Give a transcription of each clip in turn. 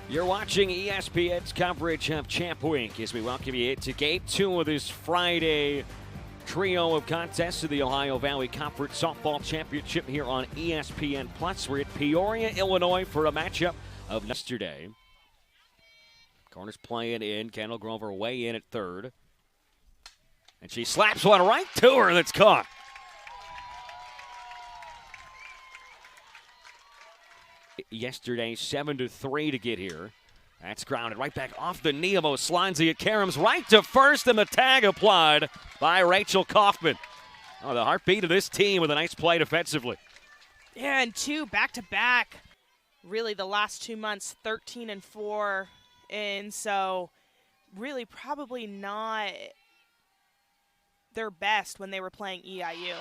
You're watching ESPN's coverage of Champ Week as we welcome you to Game 2 of this Friday trio of contests of the Ohio Valley Conference Softball Championship here on ESPN+. We're at Peoria, Illinois for a matchup of yesterday. Corners playing in. Kendall Grover way in at third. And she slaps one right to her that's caught. Yesterday, 7-3 to get here. That's grounded right back off the knee of Oslanzi. It caroms right to first, and the tag applied by Rachel Kaufman. Oh, the heartbeat of this team with a nice play defensively. Yeah, and two back-to-back. Really, the last 2 months, 13-4. And so, really probably not their best when they were playing EIU.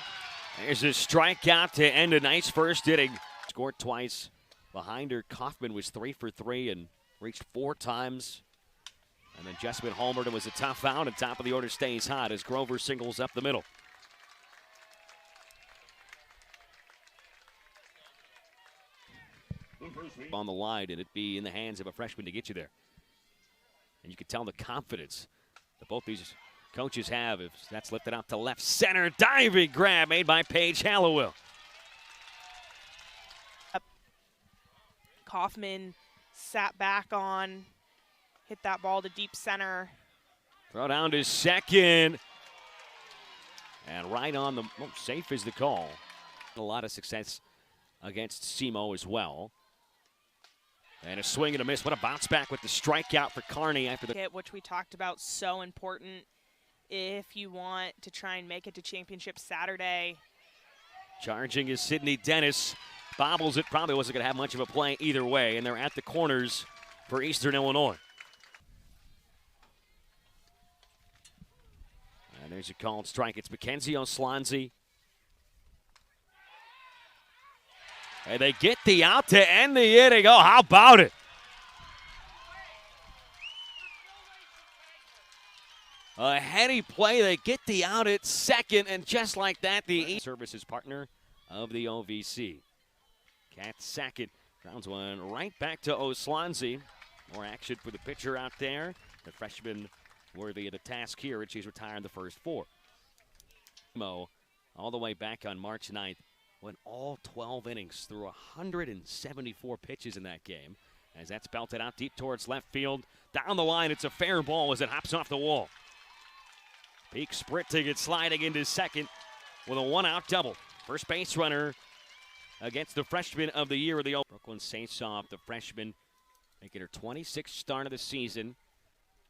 There's a strikeout to end a nice first inning. Scored twice. Behind her, Kaufman was 3 for 3 and reached 4 times. And then Jessamine homered and was a tough out, and top of the order stays hot as Grover singles up the middle. On the line, and it'd be in the hands of a freshman to get you there. And you can tell the confidence that both these coaches have. If that's lifted out to left center, diving grab made by Paige Hallowell. Kaufman sat back on, hit that ball to deep center. Throw down to second. And right on the, safe is the call. A lot of success against SEMO as well. And a swing and a miss. What a bounce back with the strikeout for Kearney after the hit, which we talked about, so important if you want to try and make it to championship Saturday. Charging is Sydney Dennis. Bobbles it, probably wasn't going to have much of a play either way, and they're at the corners for Eastern Illinois. And there's a called strike. It's Mackenzie Oslanzi. And they get the out to end the inning. Oh, how about it? A heady play. They get the out at second, and just like that, the services partner of the OVC. Cat Sackett grounds one right back to Oslanzi. More action for the pitcher out there. The freshman worthy of the task here, and she's retired the first 4. Mo, all the way back on March 9th, went all 12 innings through 174 pitches in that game. As that's belted out deep towards left field. Down the line, it's a fair ball as it hops off the wall. Peak sprinting and sliding into second with a 1-out double. First base runner against the freshman of the year of the Brooklyn Saints-off, the freshman making her 26th start of the season.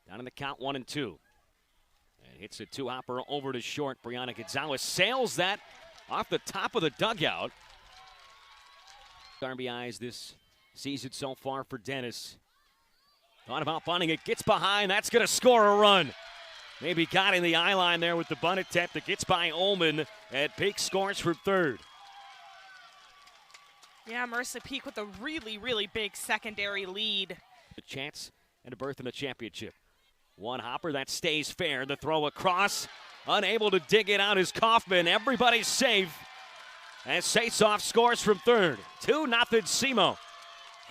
Down in the count, 1-2. And hits a 2-hopper over to short. Brianna Gonzalez sails that off the top of the dugout. RBIs this season so far for Dennis. Thought about bunting it, gets behind, that's going to score a run. Maybe got in the eye line there with the bunt attempt. It gets by Ullman, and Peak scores from third. Yeah, Marissa Peak with a really, really big secondary lead. A chance and a berth in the championship. One hopper, that stays fair. The throw across, unable to dig it out is Kaufman. Everybody's safe. And Saitsoff scores from third. 2-0 SEMO.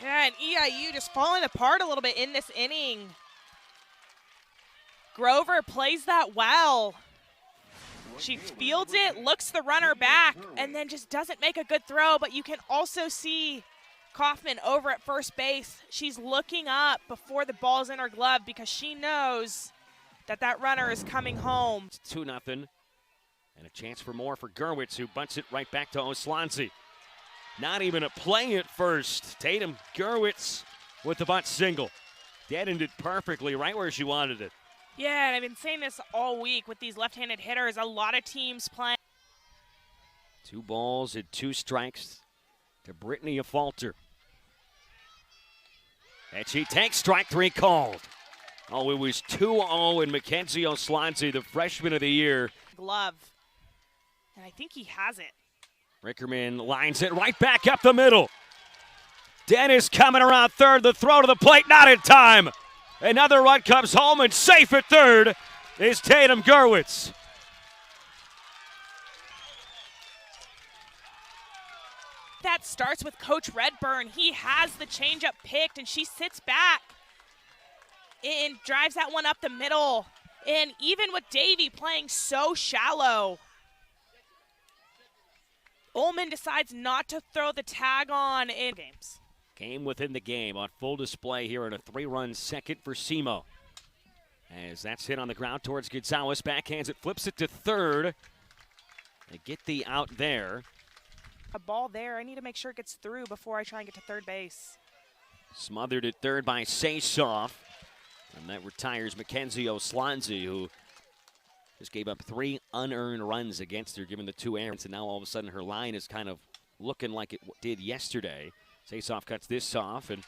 Yeah, and EIU just falling apart a little bit in this inning. Grover plays that well. She fields it, looks the runner back, and then just doesn't make a good throw. But you can also see Kaufman over at first base. She's looking up before the ball's in her glove because she knows that that runner is coming home. It's 2-0, and a chance for more for Gerwitz, who bunts it right back to Oslanzi. Not even a play at first. Tatum Gerwitz with the bunt single. Deadened it perfectly right where she wanted it. Yeah, and I've been saying this all week with these left-handed hitters. A lot of teams playing. 2 balls and 2 strikes to Brittany Afalter. And she takes strike 3 called. Oh, it was 2-0 and Mackenzie Oslanzi, the freshman of the year. Glove. And I think he has it. Rickerman lines it right back up the middle. Dennis coming around third. The throw to the plate, not in time. Another run comes home, and safe at third is Tatum Gerwitz. that starts with Coach Redburn. He has the changeup picked, and she sits back and drives that one up the middle. And even with Davy playing so shallow, Ullman decides not to throw the tag on in games. Game within the game on full display here in a 3-run second for SEMO. As that's hit on the ground towards Gonzalez, backhands it, flips it to third. They get the out there. A ball there. I need to make sure it gets through before I try and get to third base. Smothered at third by Sasoff. And that retires Mackenzie Oslanzi, who just gave up 3 unearned runs against her, given the 2 errands. And now all of a sudden her line is kind of looking like it did yesterday. Sasoff cuts this off, and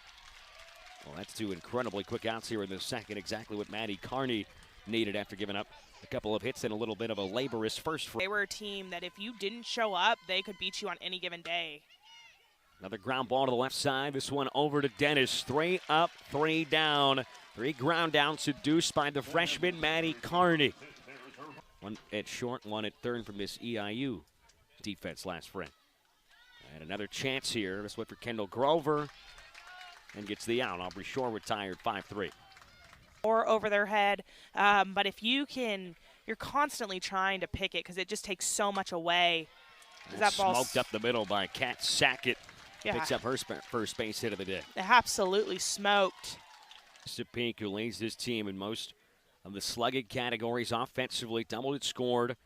well, that's 2 incredibly quick outs here in the second. Exactly what Maddie Carney needed after giving up a couple of hits and a little bit of a laborious first. They were a team that if you didn't show up, they could beat you on any given day. Another ground ball to the left side. This one over to Dennis. 3 up, 3 down. 3 ground downs seduced by the freshman Maddie Carney. One at short, one at third from this EIU defense last frame. And another chance here. This one for Kendall Grover. And gets the out. Aubrey Shore retired 5-3. Or over their head. But if you can, you're constantly trying to pick it because it just takes so much away. That ball smoked up the middle by Kat Sackett. Yeah. Picks up her first base hit of the day. Absolutely smoked. Pink, who leads this team in most of the slugging categories offensively, doubled it scored.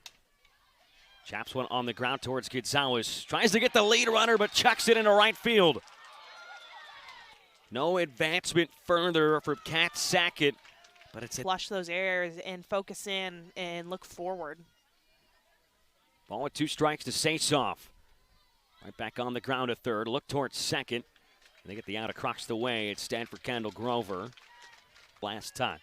Chaps one on the ground towards Gonzalez. Tries to get the lead runner, but chucks it into right field. No advancement further from Kat Sackett, but it's flush those errors and focus in and look forward. Ball with 2 strikes to Sasoff. Right back on the ground at third. Look towards second. And they get the out across the way. It's Stanford Kendall Grover. Last time.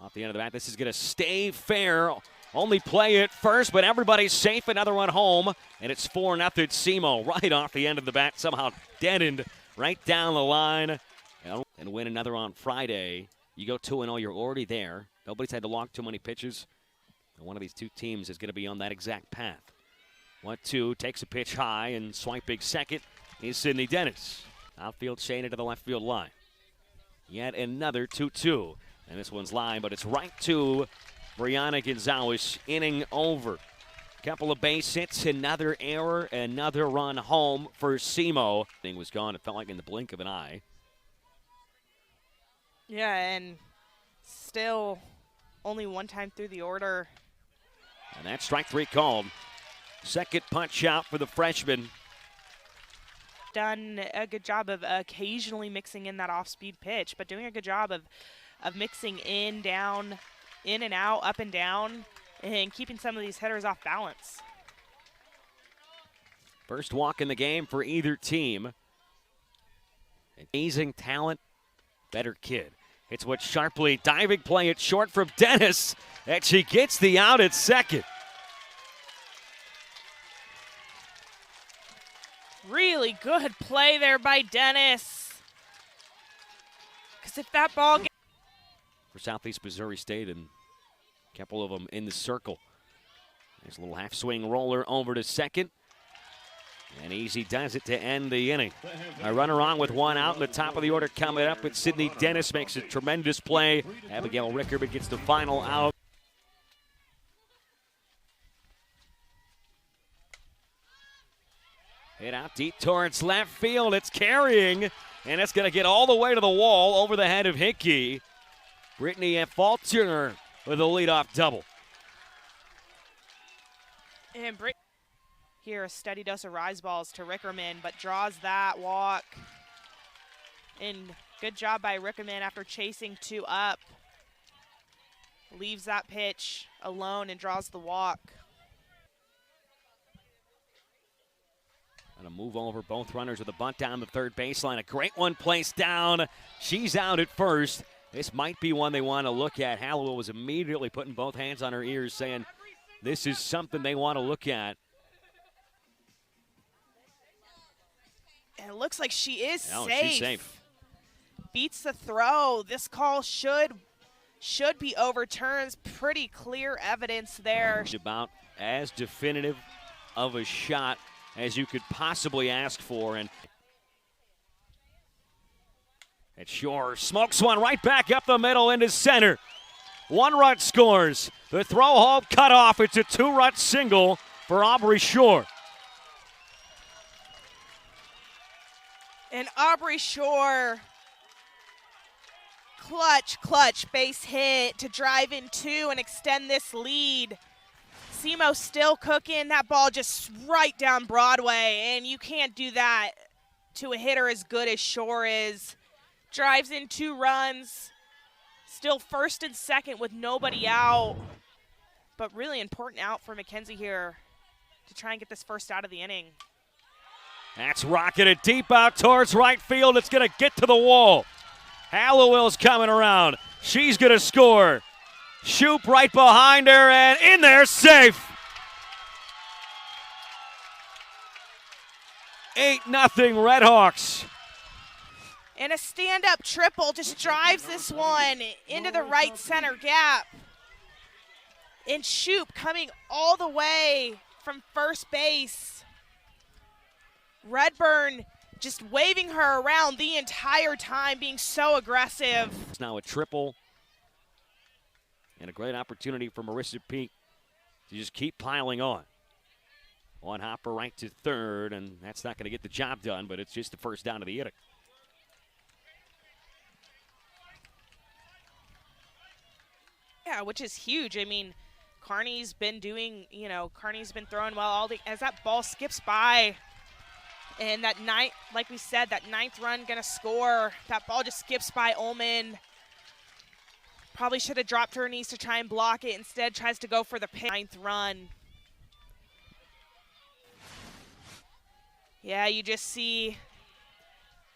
Off the end of the bat, this is going to stay fair. Only play it first, but everybody's safe. Another one home, and it's 4-0 SEMO. Right off the end of the bat, somehow deadened right down the line. And win another on Friday. You go 2-0, you're already there. Nobody's had to log too many pitches. And one of these 2 teams is going to be on that exact path. 1-2, takes a pitch high, and swiping second is Sydney Dennis. Outfield shaded to the left field line. Yet another 2-2. And this one's line, but it's right to Brianna Gonzalez, inning over. Couple of base hits, another error, another run home for SEMO. Thing was gone, it felt like in the blink of an eye. Yeah, and still only one time through the order. And that's strike 3 called. Second punch out for the freshman. Done a good job of occasionally mixing in that off-speed pitch, but doing a good job of mixing in, down, in and out, up and down, and keeping some of these hitters off balance. First walk in the game for either team. Amazing talent, better kid. It's what sharply diving play at short from Dennis, and she gets the out at second. Really good play there by Dennis. Because if that ball gets for Southeast Missouri State, and a couple of them in the circle. There's a little half swing roller over to second. And Easy does it to end the inning. A runner on with 1 out in the top of the order coming up, but Sydney Dennis makes a tremendous play. Abigail Rickerman gets the final out. Hit out deep towards left field. It's carrying, and it's going to get all the way to the wall over the head of Hickey. Brittany Falter with a leadoff double. And here a steady dose of rise balls to Rickerman, but draws that walk. And good job by Rickerman after chasing 2 up. Leaves that pitch alone and draws the walk. And a move over both runners with a bunt down the third baseline. A great one placed down. She's out at first. This might be one they want to look at. Hallowell was immediately putting both hands on her ears saying this is something they want to look at. And it looks like she is Oh, safe. she's safe. Beats the throw. This call should should be overturned. Pretty clear evidence there. About as definitive of a shot as you could possibly ask for. And Shore smokes one right back up the middle into center. 1 run scores. The throw home cut off. It's a 2-run single for Aubrey Shore. And Aubrey Shore, clutch base hit to drive in 2 and extend this lead. SEMO still cooking. That ball just right down Broadway, and you can't do that to a hitter as good as Shore is. Drives in 2 runs. Still first and second with nobody out. But really important out for McKenzie here to try and get this first out of the inning. That's rocketed deep out towards right field. It's going to get to the wall. Hallowell's coming around. She's going to score. Shoop right behind her and in there, safe. 8-0 Redhawks. And a stand-up triple just drives this one into the right center gap. And Shoop coming all the way from first base. Redburn just waving her around the entire time, being so aggressive. It's now a triple. And a great opportunity for Marissa Peak to just keep piling on. One hopper right to third, and that's not going to get the job done, but it's just the first down of the inning. Yeah, which is huge. I mean, Kearney's been doing, Kearney's been throwing well as that ball skips by. And that like we said, that 9th run gonna score. That ball just skips by Ullman. Probably should have dropped her knees to try and block it. Instead, tries to go for the 9th run. Yeah, you just see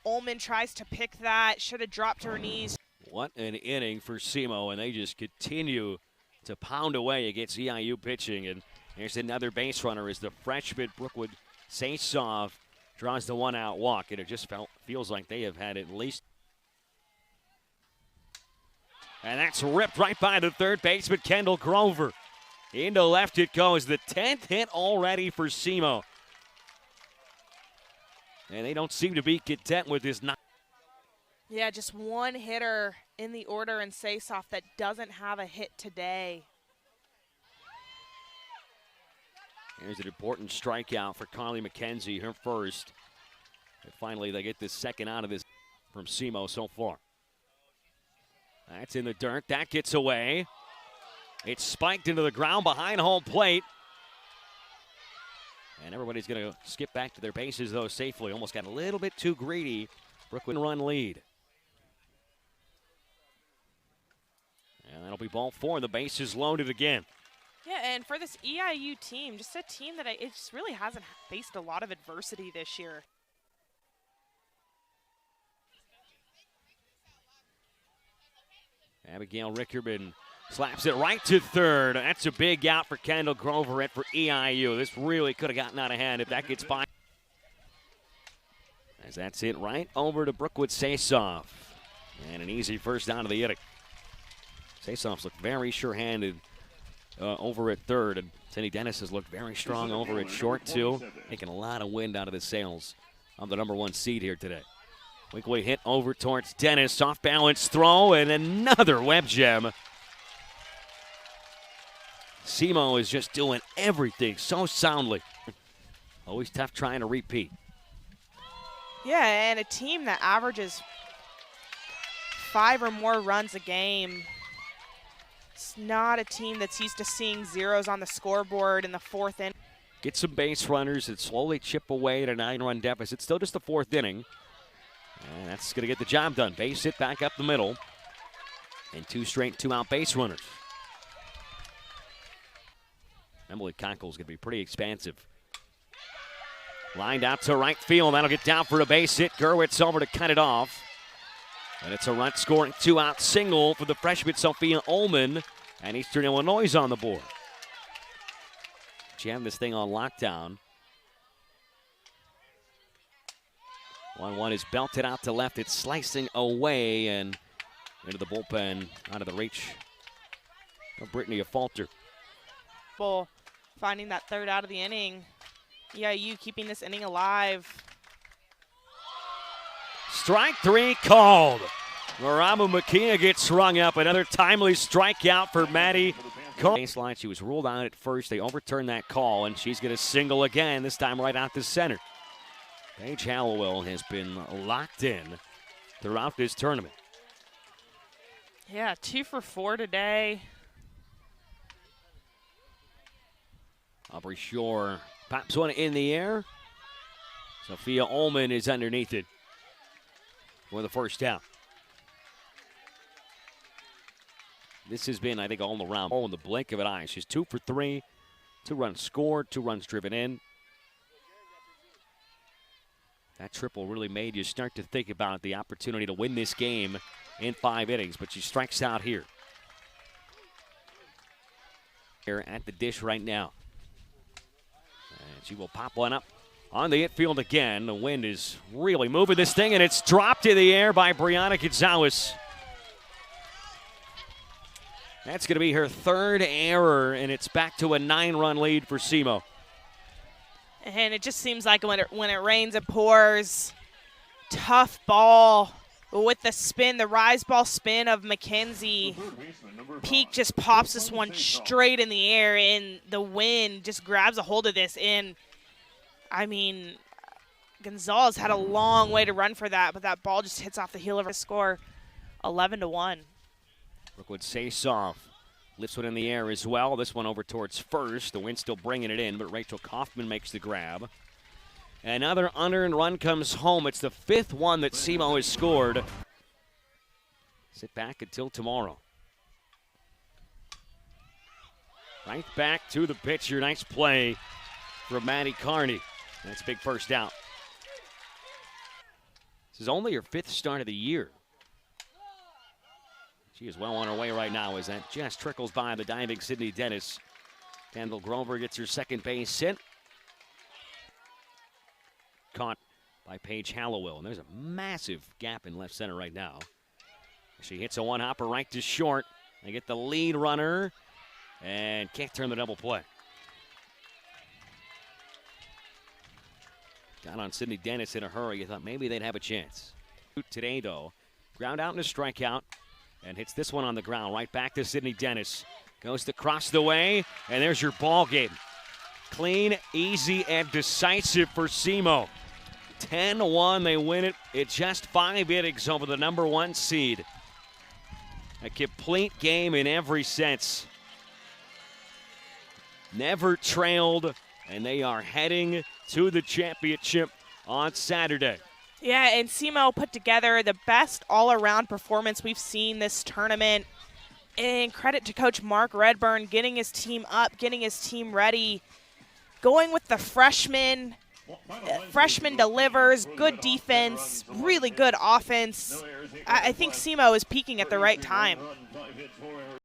Ullman tries to pick that. Should have dropped her knees. What an inning for SEMO, and they just continue to pound away against EIU pitching. And there's another base runner as the freshman Brookwood Sasoff draws the 1-out walk, and it just feels like they have had at least. And that's ripped right by the third baseman, Kendall Grover. Into left it goes, the 10th hit already for SEMO. And they don't seem to be content with this. Yeah, just one hitter in the order in Sasoff that doesn't have a hit today. Here's an important strikeout for Carly McKenzie, her first. And finally, they get this second out of this from SEMO so far. That's in the dirt. That gets away. It's spiked into the ground behind home plate. And everybody's going to skip back to their bases, though, safely. Almost got a little bit too greedy. Brooklyn run lead. And that'll be ball 4. The base is loaded again. Yeah, and for this EIU team, just a team that it just really hasn't faced a lot of adversity this year. Abigail Rickerman slaps it right to third. That's a big out for Kendall Grover for EIU. This really could have gotten out of hand if that gets by. As that's it right over to Brookwood Sasoff. And an easy first down of the inning. Sasoffs look very sure-handed over at third, and Cindy Dennis has looked very strong over at short, too. Taking a lot of wind out of the sails on the #1 seed here today. Winkler hit over towards Dennis. Soft balance throw, and another web gem. SEMO is just doing everything so soundly. Always tough trying to repeat. Yeah, and a team that averages 5 or more runs a game. It's not a team that's used to seeing zeros on the scoreboard in the 4th inning. Get some base runners and slowly chip away at a 9-run deficit. Still just the 4th inning. And that's going to get the job done. Base hit back up the middle. And 2 straight 2-out base runners. Emily Conkle's going to be pretty expansive. Lined out to right field. That'll get down for a base hit. Gerwitz over to cut it off. And it's a run-scoring 2-out single for the freshman Sophia Ullman. And Eastern Illinois is on the board. Jam this thing on lockdown. 1-1 is belted out to left. It's slicing away, and into the bullpen, out of the reach of Brittany Falter. Finding that third out of the inning. Yeah, you keeping this inning alive. Strike 3 called. Marama Makia gets rung up. Another timely strikeout for Maddie Cole. Baseline, she was ruled out at first. They overturned that call, and she's going to single again, this time right out to center. Paige Hallowell has been locked in throughout this tournament. Yeah, 2 for 4 today. Aubrey Shore pops one in the air. Sophia Ullman is underneath it for the first out. This has been, I think, all around. Oh, in the blink of an eye. She's 2 for 3. 2 runs scored, 2 runs driven in. That triple really made you start to think about the opportunity to win this game in 5 innings, but she strikes out here. Here at the dish right now. And she will pop one up on the infield again. The wind is really moving this thing, and it's dropped in the air by Brianna Gonzalez. That's going to be her 3rd error, and it's back to a 9-run lead for SEMO. And it just seems like when it rains, it pours. Tough ball with the spin, the rise ball spin of Mackenzie. Peak just pops this one straight in the air, and the wind just grabs a hold of this. And, I mean, Gonzalez had a long way to run for that, but that ball just hits off the heel of her score, 11-1. Brookwood Sasoff lifts one in the air as well. This one over towards first. The wind still bringing it in, but Rachel Kaufman makes the grab. Another unearned run comes home. It's the 5th one that SEMO has scored. Sit back until tomorrow. Right back to the pitcher. Nice play from Maddie Carney. That's a big first out. This is only her 5th start of the year. She is well on her way right now as that just trickles by the diving Sydney Dennis. Kendall Grover gets her second base hit. Caught by Paige Hallowell. And there's a massive gap in left center right now. She hits a one-hopper right to short. They get the lead runner and can't turn the double play. Got on Sydney Dennis in a hurry. You thought maybe they'd have a chance. Today, though, ground out and a strikeout. And hits this one on the ground, right back to Sydney Dennis. Goes to cross the way, and there's your ball game. Clean, easy, and decisive for SEMO. 10-1, they win it. It's just 5 innings over the number 1 seed. A complete game in every sense. Never trailed, and they are heading to the championship on Saturday. Yeah, and SEMO put together the best all-around performance we've seen this tournament. And credit to Coach Mark Redburn getting his team up, getting his team ready, going with the freshman. Freshman delivers, good defense, really good offense. I think SEMO is peaking at the right time.